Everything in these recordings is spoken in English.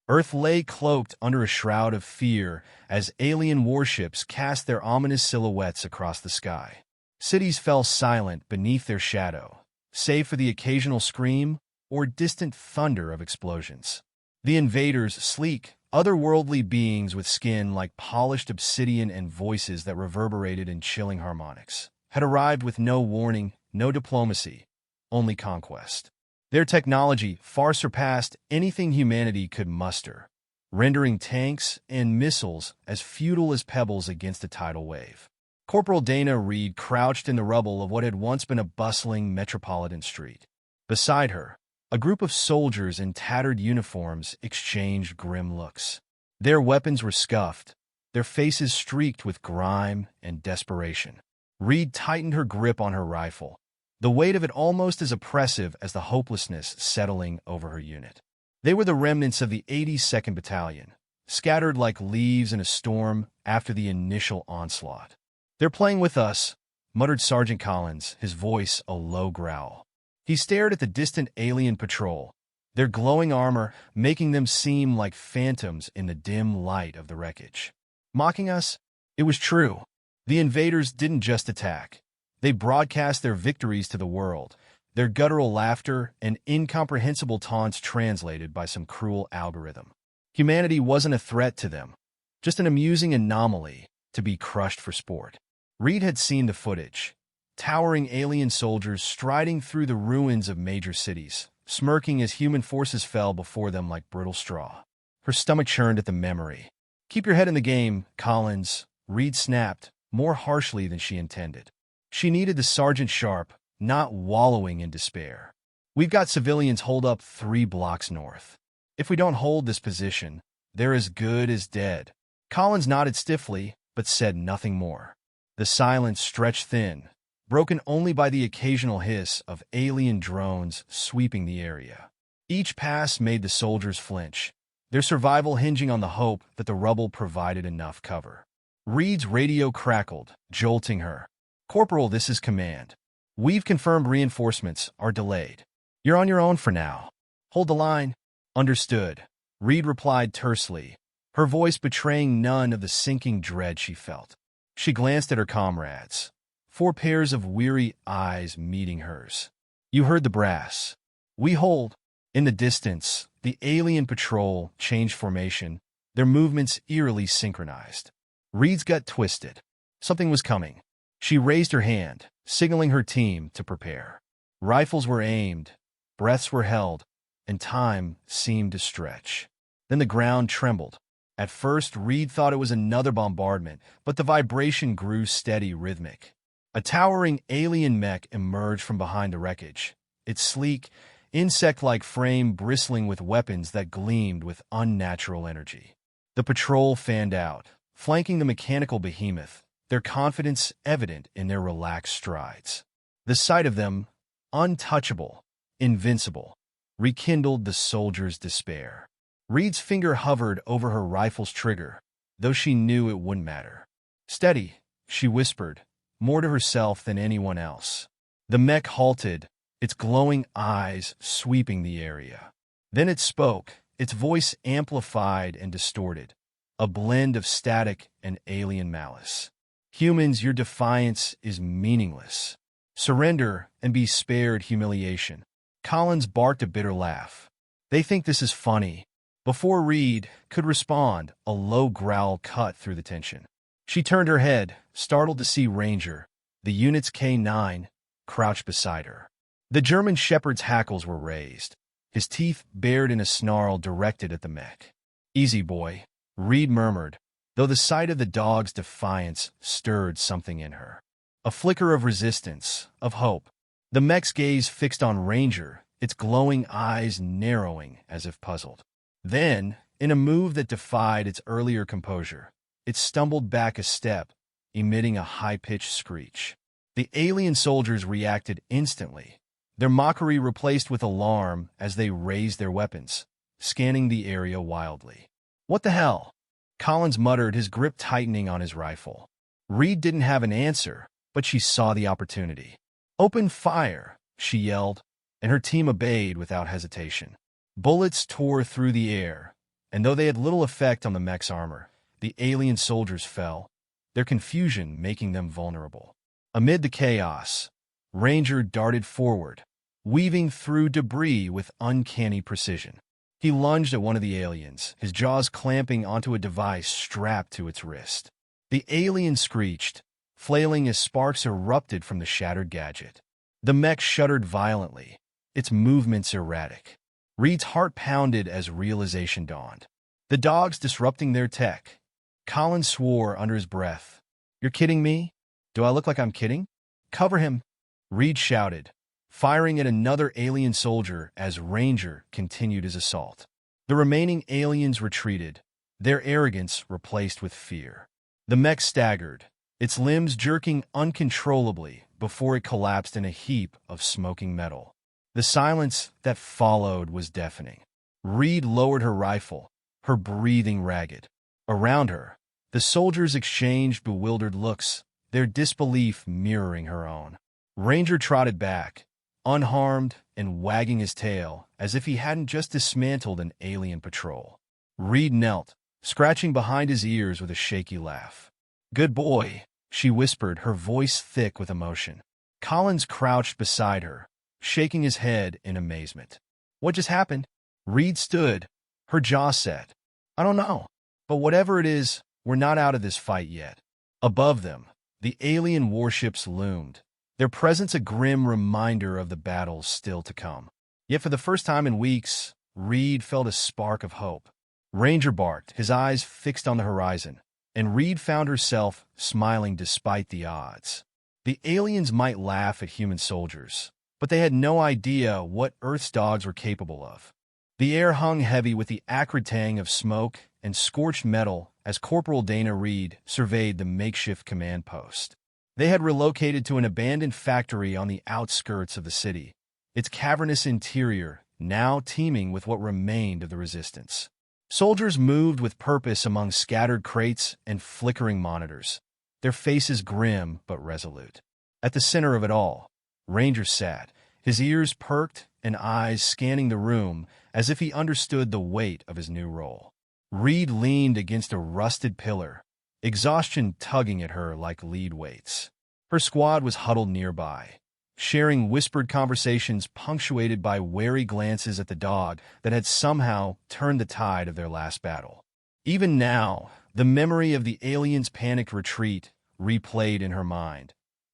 Earth lay cloaked under a shroud of fear as alien warships cast their ominous silhouettes across the sky. Cities fell silent beneath their shadow, save for the occasional scream or distant thunder of explosions. The invaders, sleek, otherworldly beings with skin like polished obsidian and voices that reverberated in chilling harmonics, had arrived with no warning, no diplomacy, only conquest. Their technology far surpassed anything humanity could muster, rendering tanks and missiles as futile as pebbles against a tidal wave. Corporal Dana Reed crouched in the rubble of what had once been a bustling metropolitan street. Beside her, a group of soldiers in tattered uniforms exchanged grim looks. Their weapons were scuffed, their faces streaked with grime and desperation. Reed tightened her grip on her rifle, the weight of it almost as oppressive as the hopelessness settling over her unit. They were the remnants of the 82nd Battalion, scattered like leaves in a storm after the initial onslaught. "They're playing with us," muttered Sergeant Collins, his voice a low growl. He stared at the distant alien patrol, their glowing armor making them seem like phantoms in the dim light of the wreckage. Mocking us? It was true. The invaders didn't just attack. They broadcast their victories to the world, their guttural laughter and incomprehensible taunts translated by some cruel algorithm. Humanity wasn't a threat to them, just an amusing anomaly to be crushed for sport. Reed had seen the footage. Towering alien soldiers striding through the ruins of major cities, smirking as human forces fell before them like brittle straw. Her stomach churned at the memory. "Keep your head in the game, Collins," Reed snapped, more harshly than she intended. She needed the sergeant sharp, not wallowing in despair. "We've got civilians holed up 3 blocks north. If we don't hold this position, they're as good as dead." Collins nodded stiffly, but said nothing more. The silence stretched thin, broken only by the occasional hiss of alien drones sweeping the area. Each pass made the soldiers flinch, their survival hinging on the hope that the rubble provided enough cover. Reed's radio crackled, jolting her. "Corporal, this is command. We've confirmed reinforcements are delayed. You're on your own for now. Hold the line." "Understood," Reed replied tersely, her voice betraying none of the sinking dread she felt. She glanced at her comrades, 4 pairs of weary eyes meeting hers. "You heard the brass. We hold." In the distance, the alien patrol changed formation, their movements eerily synchronized. Reed's gut twisted. Something was coming. She raised her hand, signaling her team to prepare. Rifles were aimed, breaths were held, and time seemed to stretch. Then the ground trembled. At first, Reed thought it was another bombardment, but the vibration grew steady, rhythmic. A towering alien mech emerged from behind the wreckage, its sleek, insect-like frame bristling with weapons that gleamed with unnatural energy. The patrol fanned out, flanking the mechanical behemoth, their confidence evident in their relaxed strides. The sight of them, untouchable, invincible, rekindled the soldier's despair. Reed's finger hovered over her rifle's trigger, though she knew it wouldn't matter. "Steady," she whispered, more to herself than anyone else. The mech halted, its glowing eyes sweeping the area. Then it spoke, its voice amplified and distorted, a blend of static and alien malice. "Humans, your defiance is meaningless. Surrender and be spared humiliation." Collins barked a bitter laugh. "They think this is funny." Before Reed could respond, a low growl cut through the tension. She turned her head, startled to see Ranger, the unit's K9, crouched beside her. The German shepherd's hackles were raised, his teeth bared in a snarl directed at the mech. "Easy, boy," Reed murmured, though the sight of the dog's defiance stirred something in her. A flicker of resistance, of hope. The mech's gaze fixed on Ranger, its glowing eyes narrowing as if puzzled. Then, in a move that defied its earlier composure, it stumbled back a step, emitting a high-pitched screech. The alien soldiers reacted instantly, their mockery replaced with alarm as they raised their weapons, scanning the area wildly. "What the hell?" Collins muttered, his grip tightening on his rifle. Reed didn't have an answer, but she saw the opportunity. "Open fire," she yelled, and her team obeyed without hesitation. Bullets tore through the air, and though they had little effect on the mech's armor, the alien soldiers fell, their confusion making them vulnerable. Amid the chaos, Ranger darted forward, weaving through debris with uncanny precision. He lunged at one of the aliens, his jaws clamping onto a device strapped to its wrist. The alien screeched, flailing as sparks erupted from the shattered gadget. The mech shuddered violently, its movements erratic. Reed's heart pounded as realization dawned. The dogs disrupting their tech. Colin swore under his breath. "You're kidding me? Do I look like I'm kidding? Cover him!" Reed shouted, firing at another alien soldier as Ranger continued his assault. The remaining aliens retreated, their arrogance replaced with fear. The mech staggered, its limbs jerking uncontrollably before it collapsed in a heap of smoking metal. The silence that followed was deafening. Reed lowered her rifle, her breathing ragged. Around her, the soldiers exchanged bewildered looks, their disbelief mirroring her own. Ranger trotted back, unharmed and wagging his tail as if he hadn't just dismantled an alien patrol. Reed knelt, scratching behind his ears with a shaky laugh. "Good boy," she whispered, her voice thick with emotion. Collins crouched beside her, shaking his head in amazement. "What just happened?" Reed stood, her jaw set. "I don't know. But whatever it is, we're not out of this fight yet." Above them, the alien warships loomed, their presence a grim reminder of the battles still to come. Yet for the first time in weeks, Reed felt a spark of hope. Ranger barked, his eyes fixed on the horizon, and Reed found herself smiling despite the odds. The aliens might laugh at human soldiers, but they had no idea what Earth's dogs were capable of. The air hung heavy with the acrid tang of smoke and scorched metal as Corporal Dana Reed surveyed the makeshift command post. They had relocated to an abandoned factory on the outskirts of the city, its cavernous interior now teeming with what remained of the resistance. Soldiers moved with purpose among scattered crates and flickering monitors, their faces grim but resolute. At the center of it all, Ranger sat, his ears perked and eyes scanning the room as if he understood the weight of his new role. Reed leaned against a rusted pillar, exhaustion tugging at her like lead weights. Her squad was huddled nearby, sharing whispered conversations punctuated by wary glances at the dog that had somehow turned the tide of their last battle. Even now, the memory of the aliens' panicked retreat replayed in her mind,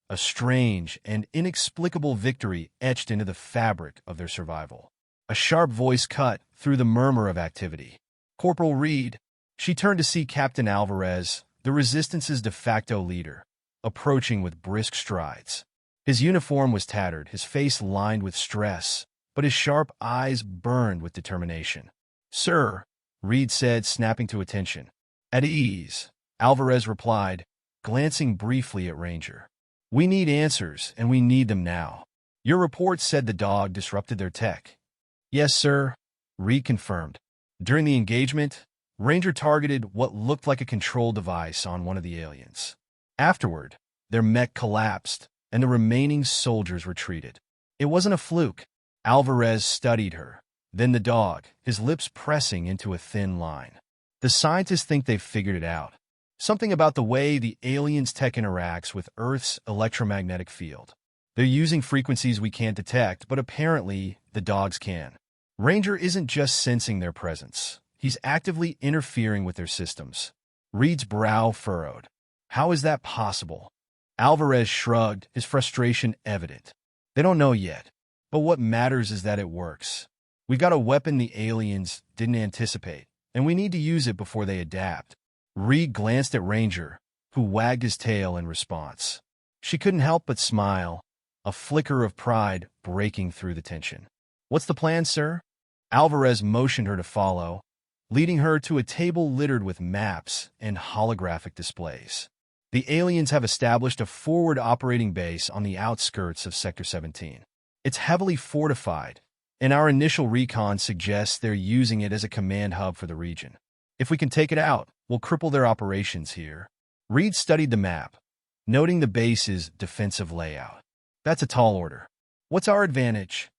a strange and inexplicable victory etched into the fabric of their survival. A sharp voice cut through the murmur of activity. "Corporal Reed." She turned to see Captain Alvarez, the Resistance's de facto leader, approaching with brisk strides. His uniform was tattered, his face lined with stress, but his sharp eyes burned with determination. "Sir," Reed said, snapping to attention. "At ease," Alvarez replied, glancing briefly at Ranger. "We need answers, and we need them now. Your report said the dog disrupted their tech." "Yes, sir," Reed confirmed. During the engagement, Ranger targeted what looked like a control device on one of the aliens. Afterward, their mech collapsed, and the remaining soldiers retreated. It wasn't a fluke. Alvarez studied her, then the dog, his lips pressing into a thin line. "The scientists think they've figured it out. Something about the way the aliens' tech interacts with Earth's electromagnetic field. They're using frequencies we can't detect, but apparently the dogs can. Ranger isn't just sensing their presence. He's actively interfering with their systems." Reed's brow furrowed. "How is that possible?" Alvarez shrugged, his frustration evident. "They don't know yet, but what matters is that it works. We've got a weapon the aliens didn't anticipate, and we need to use it before they adapt." Reed glanced at Ranger, who wagged his tail in response. She couldn't help but smile, a flicker of pride breaking through the tension. "What's the plan, sir?" Alvarez motioned her to follow, leading her to a table littered with maps and holographic displays. The aliens have established a forward operating base on the outskirts of Sector 17. It's heavily fortified, and our initial recon suggests they're using it as a command hub for the region. If we can take it out, we'll cripple their operations here. Reed studied the map, noting the base's defensive layout. "That's a tall order. What's our advantage?"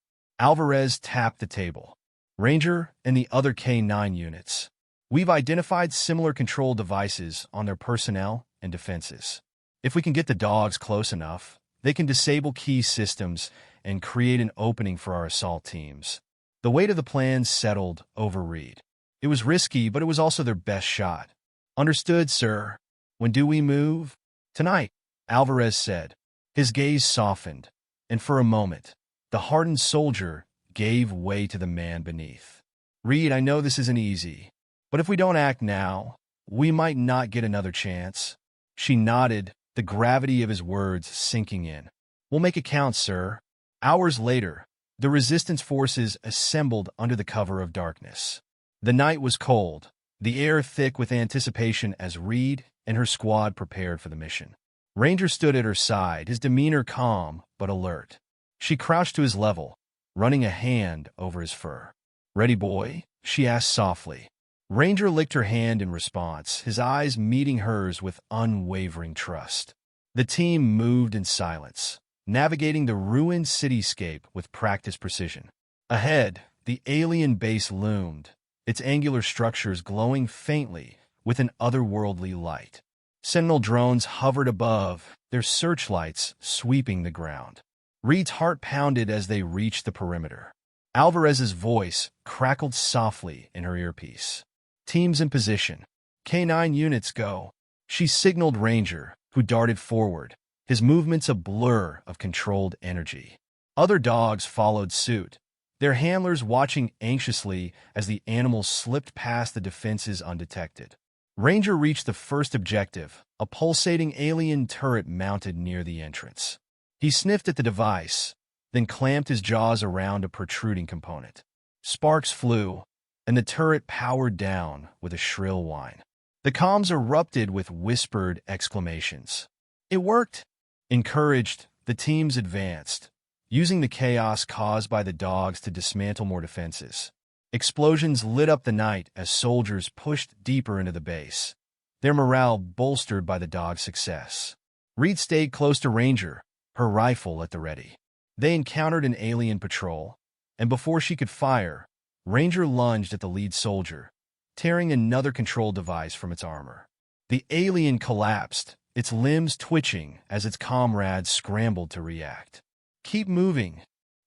Alvarez tapped the table. "Ranger and the other K-9 units. We've identified similar control devices on their personnel and defenses. If we can get the dogs close enough, they can disable key systems and create an opening for our assault teams. The weight of the plan settled over Reed. It was risky, but it was also their best shot. Understood, sir. When do we move? Tonight, Alvarez said. His gaze softened, and for a moment, the hardened soldier gave way to the man beneath. Reed, I know this isn't easy, but if we don't act now, we might not get another chance. She nodded, the gravity of his words sinking in. We'll make it count, sir. Hours later, the resistance forces assembled under the cover of darkness. The night was cold, the air thick with anticipation as Reed and her squad prepared for the mission. Ranger stood at her side, his demeanor calm but alert. She crouched to his level, running a hand over his fur. "Ready, boy?" she asked softly. Ranger licked her hand in response, his eyes meeting hers with unwavering trust. The team moved in silence, navigating the ruined cityscape with practiced precision. Ahead, the alien base loomed, its angular structures glowing faintly with an otherworldly light. Sentinel drones hovered above, their searchlights sweeping the ground. Reed's heart pounded as they reached the perimeter. Alvarez's voice crackled softly in her earpiece. "Teams in position. K9 units go." She signaled Ranger, who darted forward, his movements a blur of controlled energy. Other dogs followed suit, their handlers watching anxiously as the animals slipped past the defenses undetected. Ranger reached the first objective, a pulsating alien turret mounted near the entrance. He sniffed at the device, then clamped his jaws around a protruding component. Sparks flew, and the turret powered down with a shrill whine. The comms erupted with whispered exclamations. It worked! Encouraged, the teams advanced, using the chaos caused by the dogs to dismantle more defenses. Explosions lit up the night as soldiers pushed deeper into the base, their morale bolstered by the dog's success. Reed stayed close to Ranger, her rifle at the ready. They encountered an alien patrol, and before she could fire, Ranger lunged at the lead soldier, tearing another control device from its armor. The alien collapsed, its limbs twitching as its comrades scrambled to react. "Keep moving,"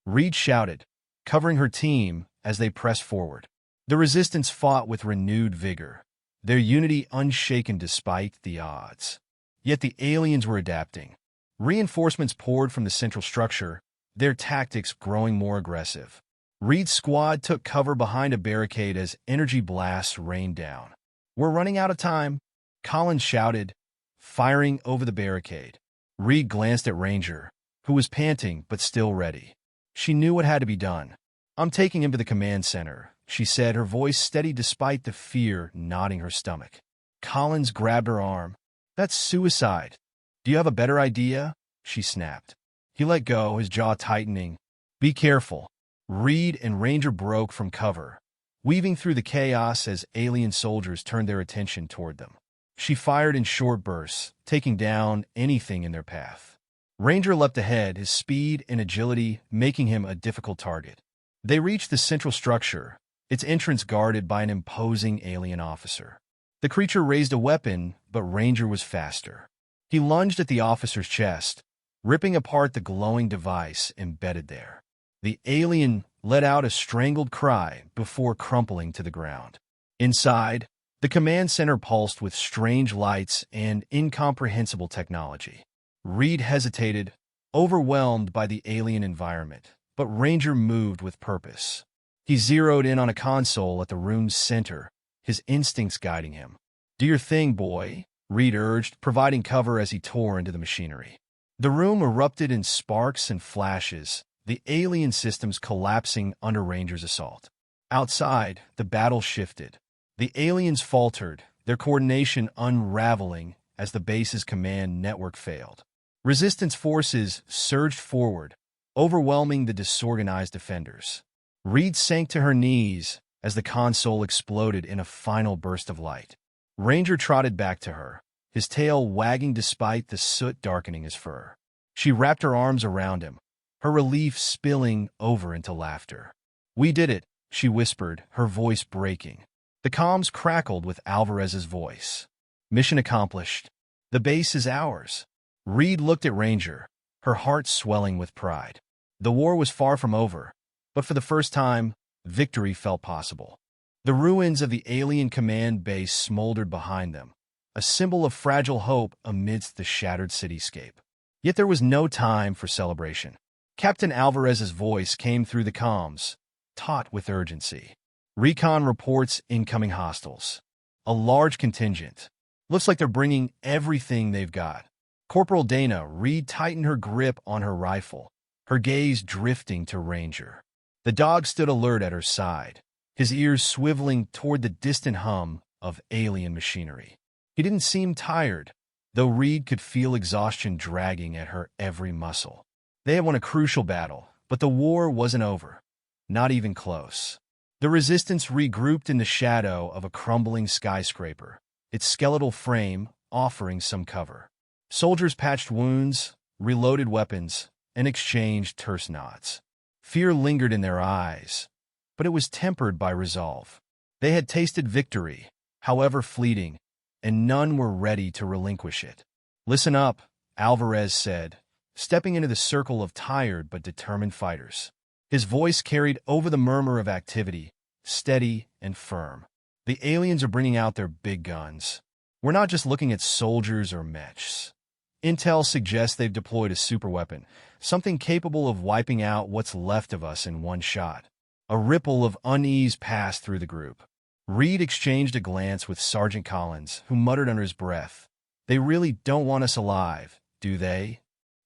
Reed shouted, covering her team as they pressed forward. The resistance fought with renewed vigor, their unity unshaken despite the odds. Yet the aliens were adapting. Reinforcements poured from the central structure, their tactics growing more aggressive. Reed's squad took cover behind a barricade as energy blasts rained down. "We're running out of time," Collins shouted, firing over the barricade. Reed glanced at Ranger, who was panting but still ready. She knew what had to be done. "I'm taking him to the command center," she said, her voice steady despite the fear knotting her stomach. Collins grabbed her arm. "That's suicide. Do you have a better idea?" she snapped. He let go, his jaw tightening. "Be careful." Reed and Ranger broke from cover, weaving through the chaos as alien soldiers turned their attention toward them. She fired in short bursts, taking down anything in their path. Ranger leapt ahead, his speed and agility making him a difficult target. They reached the central structure, its entrance guarded by an imposing alien officer. The creature raised a weapon, but Ranger was faster. He lunged at the officer's chest, ripping apart the glowing device embedded there. The alien let out a strangled cry before crumpling to the ground. Inside, the command center pulsed with strange lights and incomprehensible technology. Reed hesitated, overwhelmed by the alien environment, but Ranger moved with purpose. He zeroed in on a console at the room's center, his instincts guiding him. "Do your thing, boy," Reed urged, providing cover as he tore into the machinery. The room erupted in sparks and flashes, the alien systems collapsing under Ranger's assault. Outside, the battle shifted. The aliens faltered, their coordination unraveling as the base's command network failed. Resistance forces surged forward, overwhelming the disorganized defenders. Reed sank to her knees as the console exploded in a final burst of light. Ranger trotted back to her, his tail wagging despite the soot darkening his fur. She wrapped her arms around him, her relief spilling over into laughter. "We did it," she whispered, her voice breaking. The comms crackled with Alvarez's voice. Mission accomplished. The base is ours. Reed looked at Ranger, her heart swelling with pride. The war was far from over, but for the first time, victory felt possible. The ruins of the alien command base smoldered behind them, a symbol of fragile hope amidst the shattered cityscape. Yet there was no time for celebration. Captain Alvarez's voice came through the comms, taut with urgency. Recon reports incoming hostiles. A large contingent. Looks like they're bringing everything they've got. Corporal Dana Reed tightened her grip on her rifle, her gaze drifting to Ranger. The dog stood alert at her side, his ears swiveling toward the distant hum of alien machinery. He didn't seem tired, though Reed could feel exhaustion dragging at her every muscle. They had won a crucial battle, but the war wasn't over. Not even close. The resistance regrouped in the shadow of a crumbling skyscraper, its skeletal frame offering some cover. Soldiers patched wounds, reloaded weapons, and exchanged terse nods. Fear lingered in their eyes, but it was tempered by resolve. They had tasted victory, however fleeting, and none were ready to relinquish it. "Listen up," Alvarez said, stepping into the circle of tired but determined fighters. His voice carried over the murmur of activity, steady and firm. "The aliens are bringing out their big guns. We're not just looking at soldiers or mechs. Intel suggests they've deployed a superweapon, something capable of wiping out what's left of us in one shot." A ripple of unease passed through the group. Reed exchanged a glance with Sergeant Collins, who muttered under his breath, "They really don't want us alive, do they?"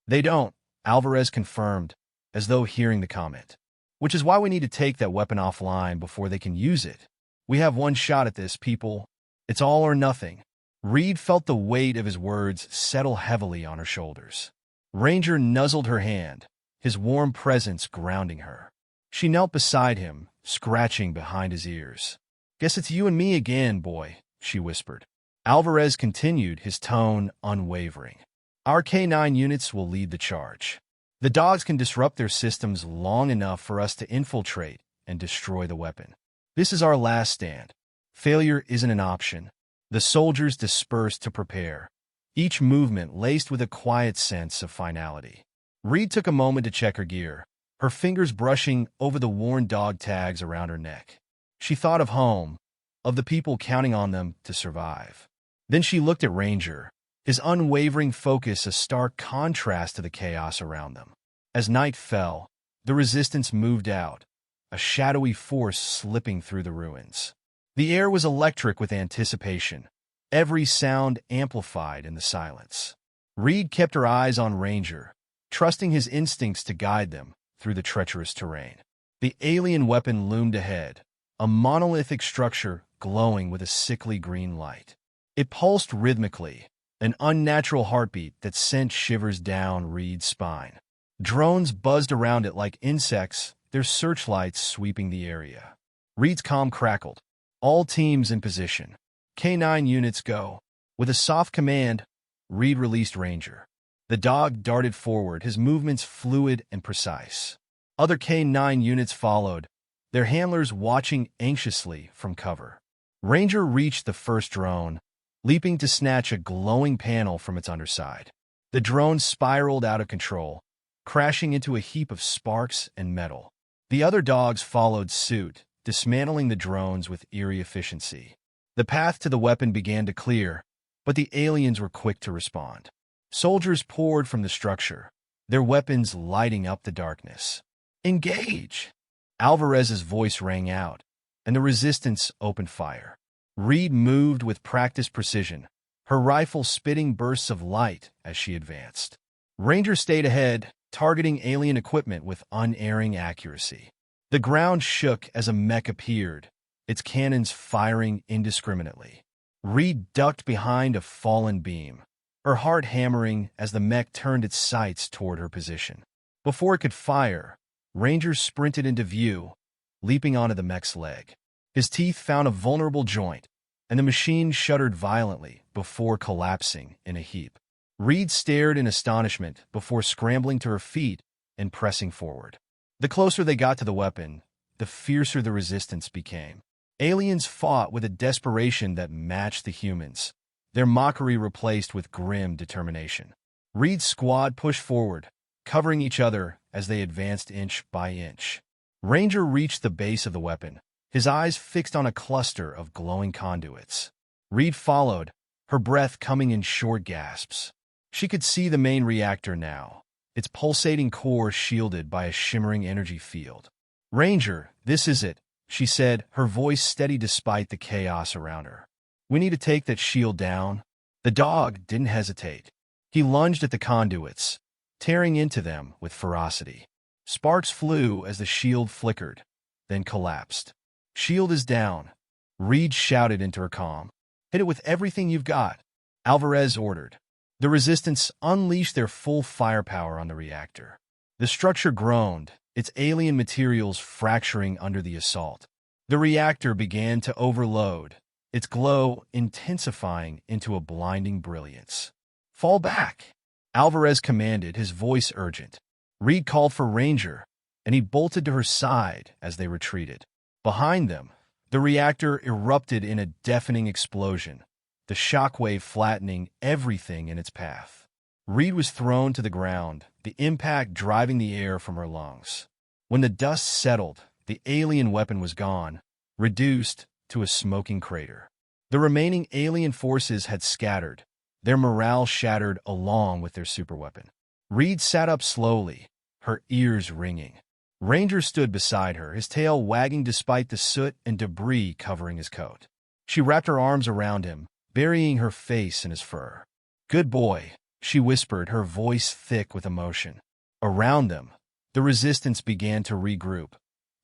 "They don't," Alvarez confirmed, as though hearing the comment. "Which is why we need to take that weapon offline before they can use it. We have one shot at this, people. It's all or nothing." Reed felt the weight of his words settle heavily on her shoulders. Ranger nuzzled her hand, his warm presence grounding her. She knelt beside him, scratching behind his ears. "Guess it's you and me again, boy," she whispered. Alvarez continued, his tone unwavering. "Our K9 units will lead the charge. The dogs can disrupt their systems long enough for us to infiltrate and destroy the weapon. This is our last stand. Failure isn't an option." The soldiers dispersed to prepare, each movement laced with a quiet sense of finality. Reed took a moment to check her gear, her fingers brushing over the worn dog tags around her neck. She thought of home, of the people counting on them to survive. Then she looked at Ranger, his unwavering focus a stark contrast to the chaos around them. As night fell, the resistance moved out, a shadowy force slipping through the ruins. The air was electric with anticipation, every sound amplified in the silence. Reed kept her eyes on Ranger, trusting his instincts to guide them through the treacherous terrain. The alien weapon loomed ahead, a monolithic structure glowing with a sickly green light. It pulsed rhythmically, an unnatural heartbeat that sent shivers down Reed's spine. Drones buzzed around it like insects, their searchlights sweeping the area. Reed's comm crackled. "All teams in position. K9 units go." With a soft command, Reed released Ranger. The dog darted forward, his movements fluid and precise. Other K9 units followed, their handlers watching anxiously from cover. Ranger reached the first drone, leaping to snatch a glowing panel from its underside. The drone spiraled out of control, crashing into a heap of sparks and metal. The other dogs followed suit, dismantling the drones with eerie efficiency. The path to the weapon began to clear, but the aliens were quick to respond. Soldiers poured from the structure, their weapons lighting up the darkness. "Engage!" Alvarez's voice rang out, and the resistance opened fire. Reed moved with practiced precision, her rifle spitting bursts of light as she advanced. Ranger stayed ahead, targeting alien equipment with unerring accuracy. The ground shook as a mech appeared, its cannons firing indiscriminately. Reed ducked behind a fallen beam, her heart hammering as the mech turned its sights toward her position. Before it could fire, Ranger sprinted into view, leaping onto the mech's leg. His teeth found a vulnerable joint, and the machine shuddered violently before collapsing in a heap. Reed stared in astonishment before scrambling to her feet and pressing forward. The closer they got to the weapon, the fiercer the resistance became. Aliens fought with a desperation that matched the humans, their mockery replaced with grim determination. Reed's squad pushed forward, covering each other as they advanced inch by inch. Ranger reached the base of the weapon, his eyes fixed on a cluster of glowing conduits. Reed followed, her breath coming in short gasps. She could see the main reactor now, its pulsating core shielded by a shimmering energy field. "Ranger, this is it," she said, her voice steady despite the chaos around her. "We need to take that shield down." The dog didn't hesitate. He lunged at the conduits, tearing into them with ferocity. Sparks flew as the shield flickered, then collapsed. "Shield is down," Reed shouted into her calm. "Hit it with everything you've got," Alvarez ordered. The resistance unleashed their full firepower on the reactor. The structure groaned, its alien materials fracturing under the assault. The reactor began to overload, its glow intensifying into a blinding brilliance. "Fall back," Alvarez commanded, his voice urgent. Reed called for Ranger, and he bolted to her side as they retreated. Behind them, the reactor erupted in a deafening explosion, the shockwave flattening everything in its path. Reed was thrown to the ground, the impact driving the air from her lungs. When the dust settled, the alien weapon was gone, reduced to a smoking crater. The remaining alien forces had scattered, their morale shattered along with their superweapon. Reed sat up slowly, her ears ringing. Ranger stood beside her, his tail wagging despite the soot and debris covering his coat. She wrapped her arms around him, burying her face in his fur. "Good boy," she whispered, her voice thick with emotion. Around them, the resistance began to regroup,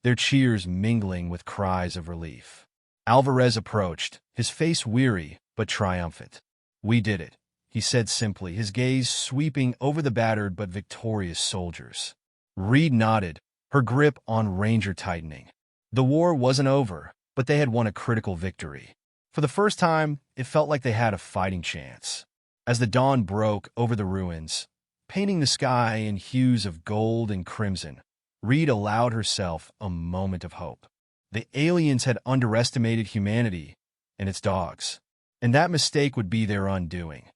their cheers mingling with cries of relief. Alvarez approached, his face weary but triumphant. "We did it," he said simply, his gaze sweeping over the battered but victorious soldiers. Reed nodded, her grip on Ranger tightening. The war wasn't over, but they had won a critical victory. For the first time, it felt like they had a fighting chance. As the dawn broke over the ruins, painting the sky in hues of gold and crimson, Reed allowed herself a moment of hope. The aliens had underestimated humanity and its dogs, and that mistake would be their undoing.